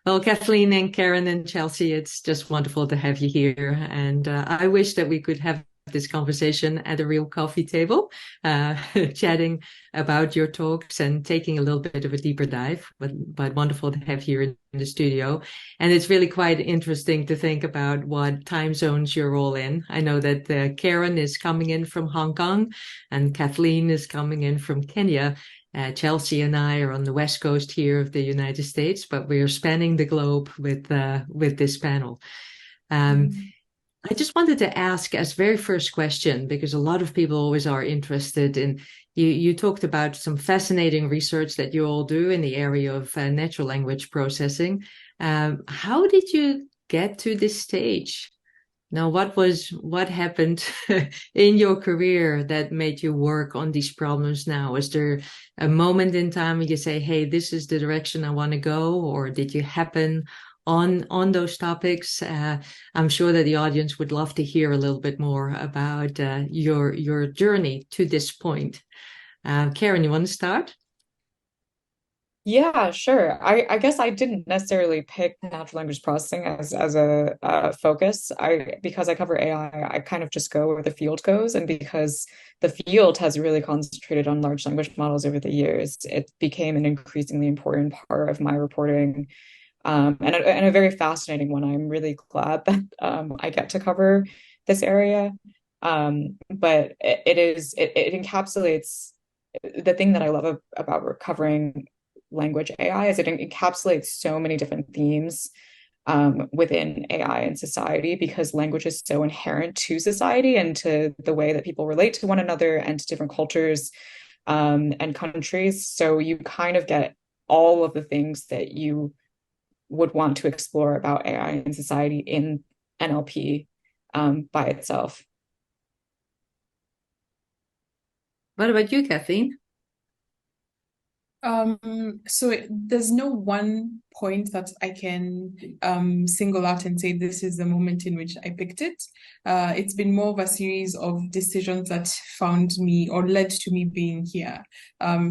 Well, Kathleen and Karen and Chelsea, it's just wonderful to have you here. And I wish that we could have this conversation at a real coffee table, uh, chatting about your talks and taking a little bit of a deeper dive. But wonderful to have you in the studio. And it's really quite interesting to think about what time zones you're all in. I know that Karen is coming in from Hong Kong and Kathleen is coming in from Kenya. Chelsea and I are on the west coast here of the United States, but we are spanning the globe with this panel. Um, I just wanted to ask as very first question, because a lot of people always are interested in, you talked about some fascinating research that you all do in the area of natural language processing. How did you get to this stage? Now, what happened in your career that made you work on these problems now? Is there a moment in time when you say, "Hey, this is the direction I want to go," or did you happen on those topics? I'm sure that the audience would love to hear a little bit more about your journey to this point. Karen, you want to start? Yeah, sure. I guess I didn't necessarily pick natural language processing as a focus. Because I cover AI, I kind of just go where the field goes, and because the field has really concentrated on large language models over the years, it became an increasingly important part of my reporting, and a very fascinating one. I'm really glad that I get to cover this area. But it encapsulates the thing that I love about covering language AI is it encapsulates so many different themes within AI and society, because language is so inherent to society and to the way that people relate to one another and to different cultures and countries. So you kind of get all of the things that you would want to explore about AI and society in NLP by itself. What about you, Kathleen? There's no one point that I can single out and say this is the moment in which I picked it. It's been more of a series of decisions that found me or led to me being here.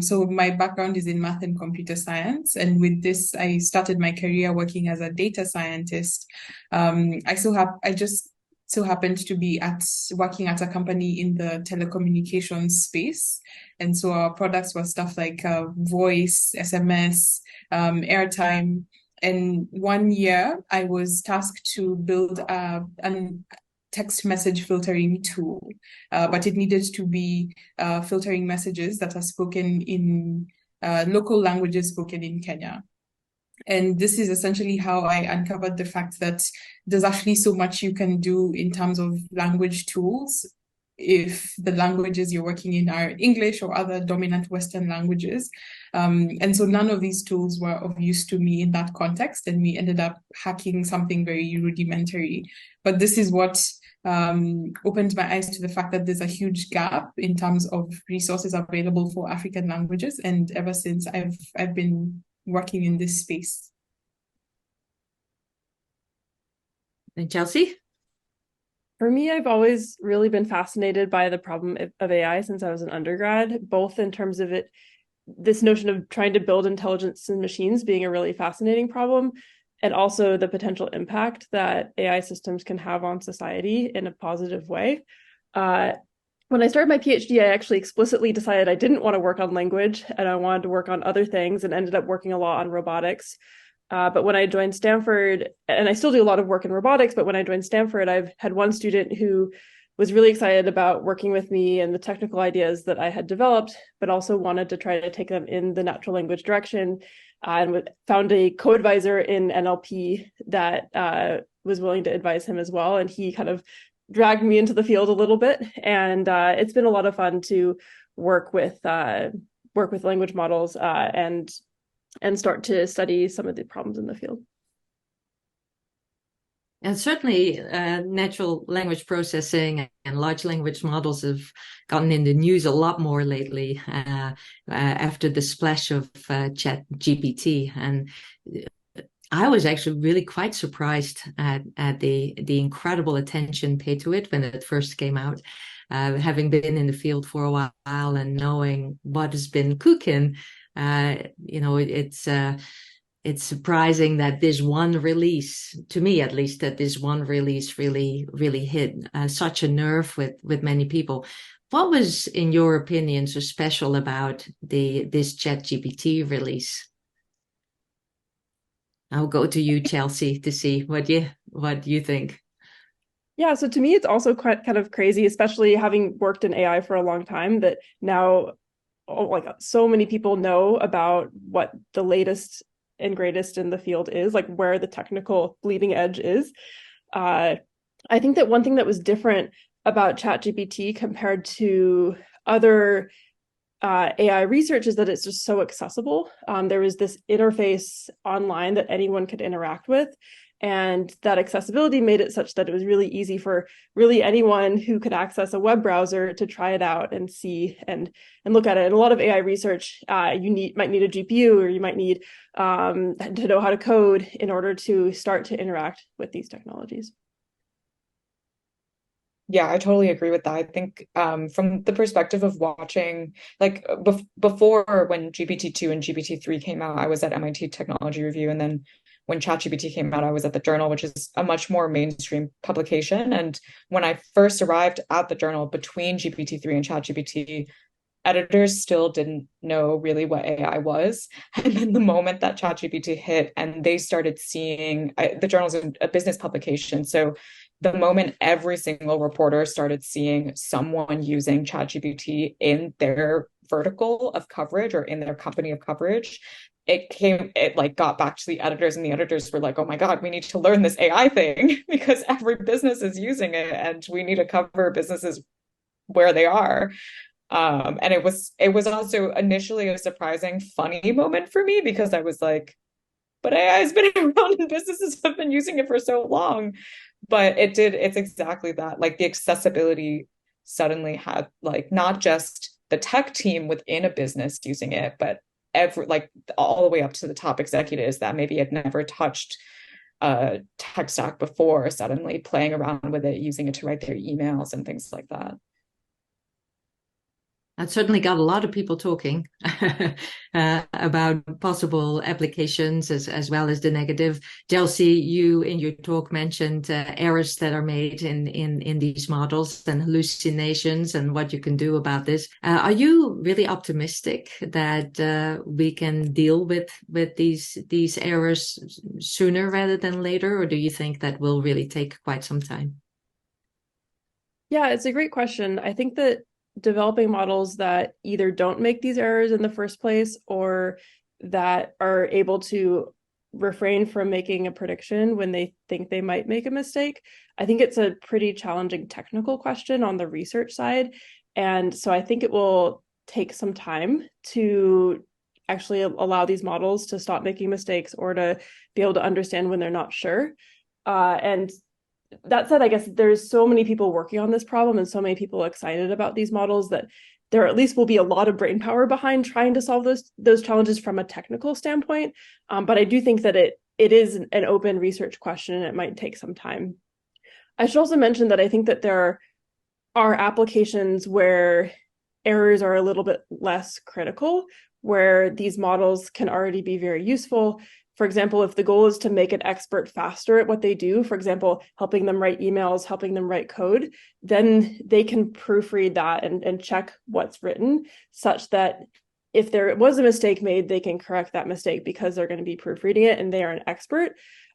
So my background is in math and computer science, and with this, I started my career working as a data scientist. I just so happened to be at working at a company in the telecommunications space. And so our products were stuff like voice, SMS, airtime. And one year I was tasked to build a text message filtering tool, but it needed to be filtering messages that are spoken in local languages spoken in Kenya. And this is essentially how I uncovered the fact that there's actually so much you can do in terms of language tools if the languages you're working in are English or other dominant Western languages. And so none of these tools were of use to me in that context, and we ended up hacking something very rudimentary. But this is what opened my eyes to the fact that there's a huge gap in terms of resources available for African languages. And ever since I've been working in this space. And Chelsea? For me, I've always really been fascinated by the problem of AI since I was an undergrad, both in terms of this notion of trying to build intelligence in machines being a really fascinating problem, and also the potential impact that AI systems can have on society in a positive way. When I started my PhD, I actually explicitly decided I didn't want to work on language and I wanted to work on other things, and ended up working a lot on robotics. But when I joined Stanford, and I still do a lot of work in robotics, but when I joined Stanford, I've had one student who was really excited about working with me and the technical ideas that I had developed, but also wanted to try to take them in the natural language direction, and found a co-advisor in NLP that was willing to advise him as well. And he kind of dragged me into the field a little bit. And it's been a lot of fun to work with language models and start to study some of the problems in the field. And certainly, natural language processing and large language models have gotten in the news a lot more lately after the splash of Chat GPT. And I was actually really quite surprised at the incredible attention paid to it when it first came out. Having been in the field for a while and knowing what has been cooking, it's surprising that this one release, to me at least, that this one release really hit such a nerve with many people. What was, in your opinion, so special about this ChatGPT release? I'll go to you, Chelsea, to see what you think. Yeah, so to me, it's also quite kind of crazy, especially having worked in AI for a long time, that now like so many people know about what the latest and greatest in the field is, like where the technical bleeding edge is. I think that one thing that was different about ChatGPT compared to other AI research is that it's just so accessible. There was this interface online that anyone could interact with. And that accessibility made it such that it was really easy for really anyone who could access a web browser to try it out and see and look at it. And a lot of AI research, you might need a GPU, or you might need to know how to code in order to start to interact with these technologies. Yeah, I totally agree with that. I think from the perspective of watching, like before when GPT-2 and GPT-3 came out, I was at MIT Technology Review, and then when ChatGPT came out, I was at the Journal, which is a much more mainstream publication. And when I first arrived at the Journal between GPT-3 and ChatGPT, editors still didn't know really what AI was. And then the moment that ChatGPT hit and they started seeing, the Journal's a business publication, so the moment every single reporter started seeing someone using ChatGPT in their vertical of coverage or in their company of coverage, it like got back to the editors, and the editors were like, oh my God, we need to learn this AI thing because every business is using it and we need to cover businesses where they are. And it was also initially a surprising, funny moment for me because I was like, but AI has been around and businesses have been using it for so long. But it's exactly that. Like the accessibility suddenly had like not just the tech team within a business using it, but like all the way up to the top executives that maybe had never touched a tech stack before, suddenly playing around with it, using it to write their emails and things like that. That certainly got a lot of people talking about possible applications as well as the negative. Chelsea, you in your talk mentioned errors that are made in these models and hallucinations and what you can do about this. Are you really optimistic that we can deal with these errors sooner rather than later, or do you think that will really take quite some time? Yeah, it's a great question. I think that developing models that either don't make these errors in the first place or that are able to refrain from making a prediction when they think they might make a mistake, I think it's a pretty challenging technical question on the research side. And so I think it will take some time to actually allow these models to stop making mistakes or to be able to understand when they're not sure. And that said, I guess there's so many people working on this problem and so many people excited about these models that there at least will be a lot of brain power behind trying to solve those challenges from a technical standpoint. But I do think that it is an open research question and it might take some time. I should also mention that I think that there are applications where errors are a little bit less critical, where these models can already be very useful. For example, if the goal is to make an expert faster at what they do, for example, helping them write emails, helping them write code, then they can proofread that and check what's written such that if there was a mistake made, they can correct that mistake because they're going to be proofreading it and they are an expert.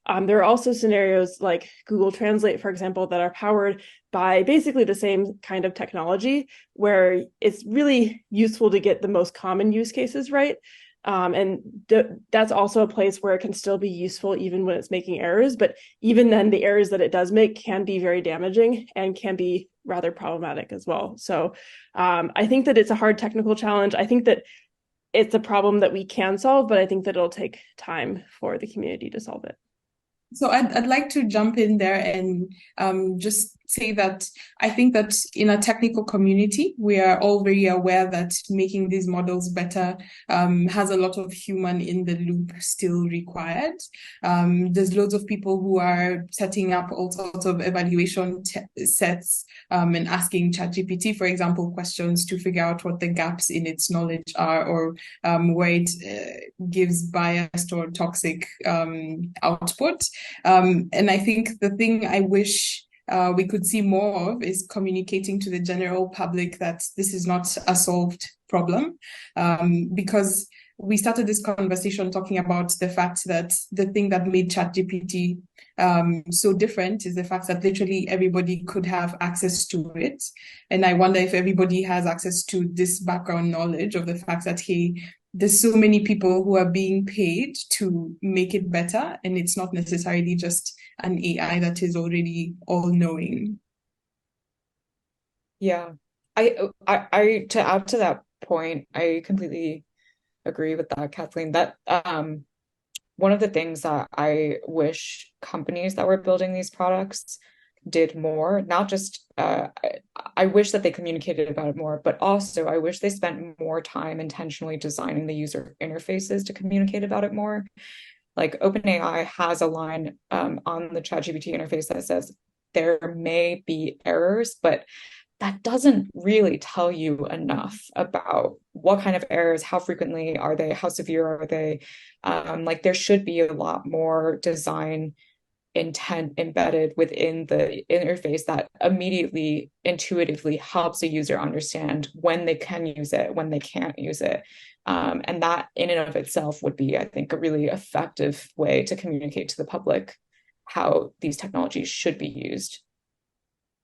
There are also scenarios like Google Translate, for example, that are powered by basically the same kind of technology where it's really useful to get the most common use cases right. That's also a place where it can still be useful even when it's making errors. But even then, the errors that it does make can be very damaging and can be rather problematic as well. So I think that it's a hard technical challenge. I think that it's a problem that we can solve, but I think that it'll take time for the community to solve it. So I'd like to jump in there and just say that I think that in a technical community, we are all very aware that making these models better has a lot of human in the loop still required. There's loads of people who are setting up all sorts of evaluation sets and asking ChatGPT, for example, questions to figure out what the gaps in its knowledge are, or where it gives biased or toxic output. And I think the thing I wish we could see more of is communicating to the general public that this is not a solved problem, because we started this conversation talking about the fact that the thing that made ChatGPT so different is the fact that literally everybody could have access to it. And I wonder if everybody has access to this background knowledge of the fact that, hey, there's so many people who are being paid to make it better, and it's not necessarily just an AI that is already all-knowing. Yeah, I to add to that point, I completely agree with that, Kathleen. That one of the things that I wish companies that were building these products did more, not just I wish that they communicated about it more, but also I wish they spent more time intentionally designing the user interfaces to communicate about it more. Like OpenAI has a line on the ChatGPT interface that says there may be errors, but that doesn't really tell you enough about what kind of errors, how frequently are they, how severe are they. Like there should be a lot more design intent embedded within the interface that immediately intuitively helps a user understand when they can use it, when they can't use it. And that in and of itself would be, I think, a really effective way to communicate to the public how these technologies should be used.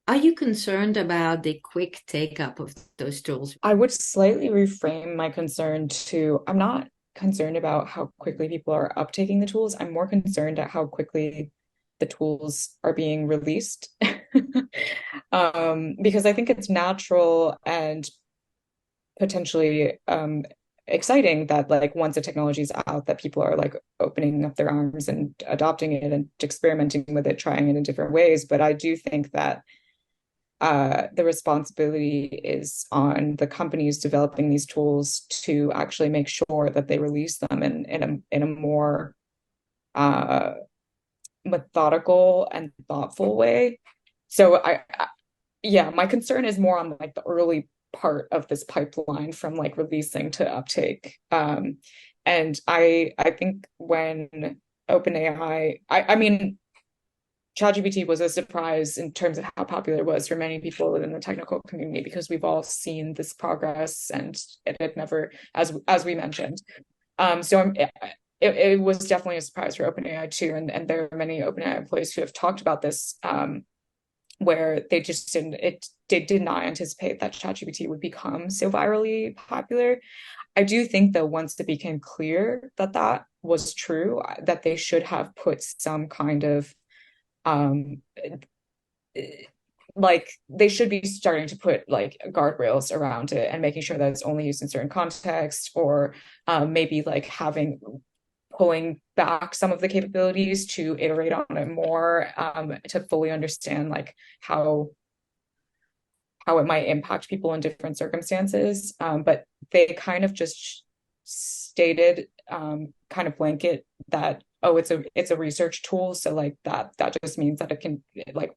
Are you concerned about the quick take-up of those tools? I would slightly reframe my concern to, I'm not concerned about how quickly people are uptaking the tools. I'm more concerned at how quickly the tools are being released. Because I think it's natural and potentially exciting that like once a technology is out, that people are like opening up their arms and adopting it and experimenting with it, trying it in different ways. But I do think that the responsibility is on the companies developing these tools to actually make sure that they release them in a more methodical and thoughtful way. So yeah, my concern is more on like the early part of this pipeline from like releasing to uptake. And I think when OpenAI, I mean, ChatGPT was a surprise in terms of how popular it was for many people within the technical community, because we've all seen this progress and it had never, as we mentioned. So it was definitely a surprise for OpenAI too. And there are many OpenAI employees who have talked about this, where they just did not anticipate that ChatGPT would become so virally popular. I do think that once it became clear that that was true, that they should have put some kind of like they should be starting to put like guardrails around it and making sure that it's only used in certain contexts, or maybe like pulling back some of the capabilities to iterate on it more, to fully understand like how it might impact people in different circumstances. But they kind of just stated kind of blanket that, oh, it's a research tool, so like that just means that it can, like,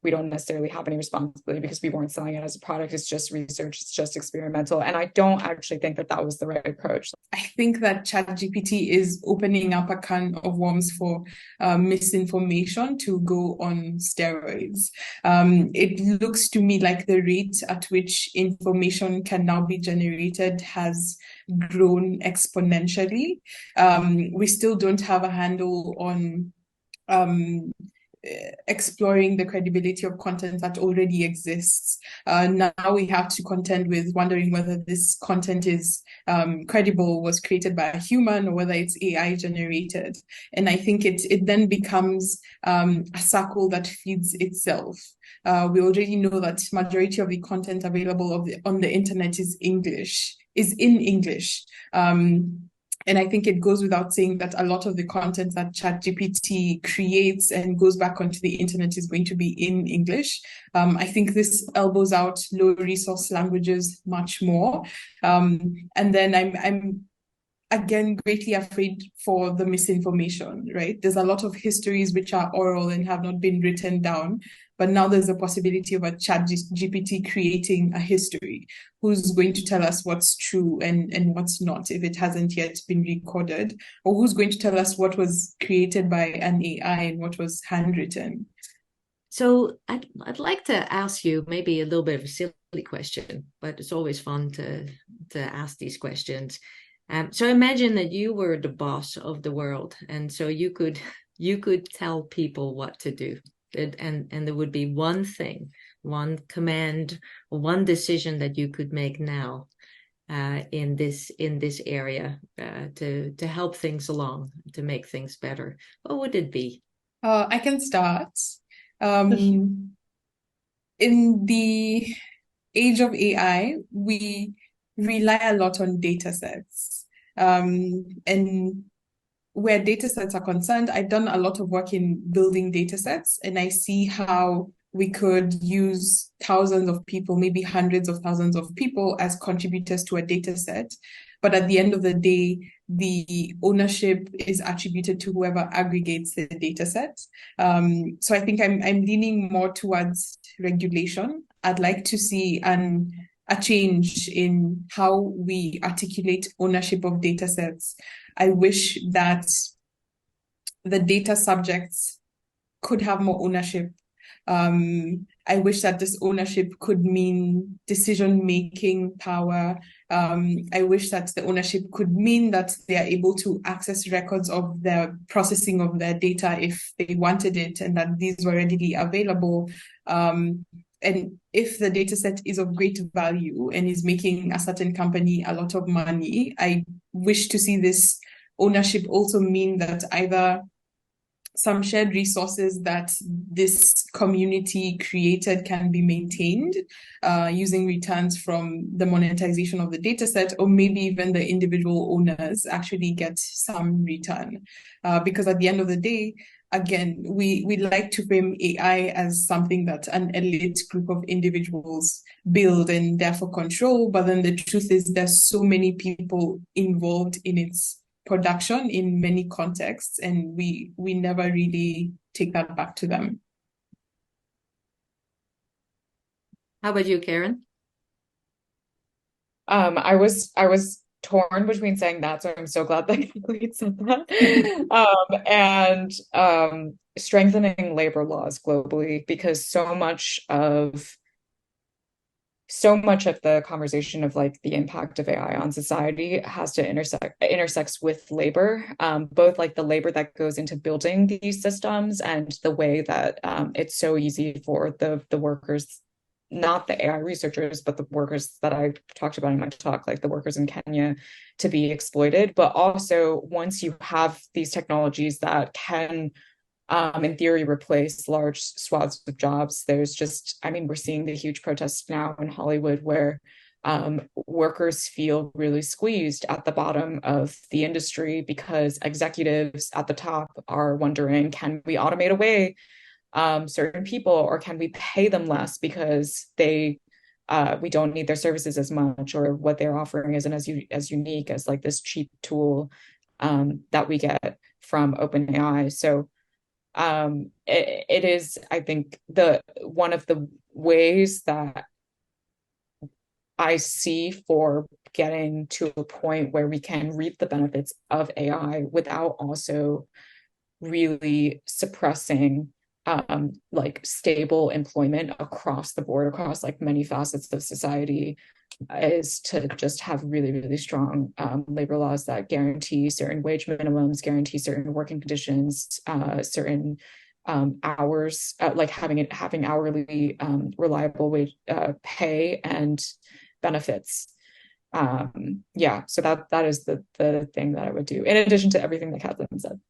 we don't necessarily have any responsibility because we weren't selling it as a product. It's just research, it's just experimental. And I don't actually think that that was the right approach. I think that ChatGPT is opening up a can of worms for misinformation to go on steroids. It looks to me like the rate at which information can now be generated has grown exponentially. We still don't have a handle on exploring the credibility of content that already exists. Now we have to contend with wondering whether this content is credible, was created by a human, or whether it's AI generated. And I think it then becomes a circle that feeds itself. We already know that majority of the content available on the internet is in English. And I think it goes without saying that a lot of the content that ChatGPT creates and goes back onto the internet is going to be in English. I think this elbows out low resource languages much more. And then I'm again greatly afraid for the misinformation, right? There's a lot of histories which are oral and have not been written down, but now there's a possibility of a chat GPT creating a history. Who's going to tell us what's true and what's not if it hasn't yet been recorded? Or who's going to tell us what was created by an AI and what was handwritten? So I'd like to ask you maybe a little bit of a silly question, but it's always fun to ask these questions. So imagine that you were the boss of the world, and so you could tell people what to do, and there would be one thing, one command, one decision that you could make now in this area to help things along, to make things better. What would it be? I can start. In the age of AI, we rely a lot on data sets. And where data sets are concerned, I've done a lot of work in building data sets, and I see how we could use thousands of people, maybe hundreds of thousands of people as contributors to a data set. But at the end of the day, the ownership is attributed to whoever aggregates the data set. So I think I'm leaning more towards regulation. I'd like to see a change in how we articulate ownership of data sets. I wish that the data subjects could have more ownership. I wish that this ownership could mean decision-making power. I wish that the ownership could mean that they are able to access records of the processing of their data if they wanted it, and that these were readily available. And if the data set is of great value and is making a certain company a lot of money, I wish to see this ownership also mean that either some shared resources that this community created can be maintained using returns from the monetization of the data set, or maybe even the individual owners actually get some return. Because at the end of the day, again, we like to frame AI as something that an elite group of individuals build and therefore control. But then the truth is there's so many people involved in its production in many contexts, and we never really take that back to them. How about you, Karen? I was torn between saying that, so I'm so glad that Kathleen said that. And strengthening labor laws globally, because so much of the conversation of like the impact of AI on society has to intersects with labor, both like the labor that goes into building these systems and the way that it's so easy for the workers, not the AI researchers, but the workers that I talked about in my talk, like the workers in Kenya, to be exploited. But also, once you have these technologies that can in theory, replace large swaths of jobs. There's just, I mean, we're seeing the huge protests now in Hollywood where workers feel really squeezed at the bottom of the industry because executives at the top are wondering, can we automate away certain people, or can we pay them less because we don't need their services as much, or what they're offering isn't as unique as like this cheap tool that we get from OpenAI. So it is, I think, one of the ways that I see for getting to a point where we can reap the benefits of AI without also really suppressing like stable employment across the board, across like many facets of society, is to just have really, really strong labor laws that guarantee certain wage minimums, guarantee certain working conditions, certain hours, like having hourly reliable wage pay and benefits. Yeah, so that is the thing that I would do, in addition to everything that Kathleen said.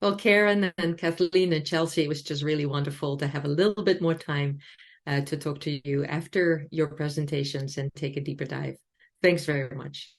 Well, Karen and Kathleen and Chelsea, it was just really wonderful to have a little bit more time to talk to you after your presentations and take a deeper dive. Thanks very much.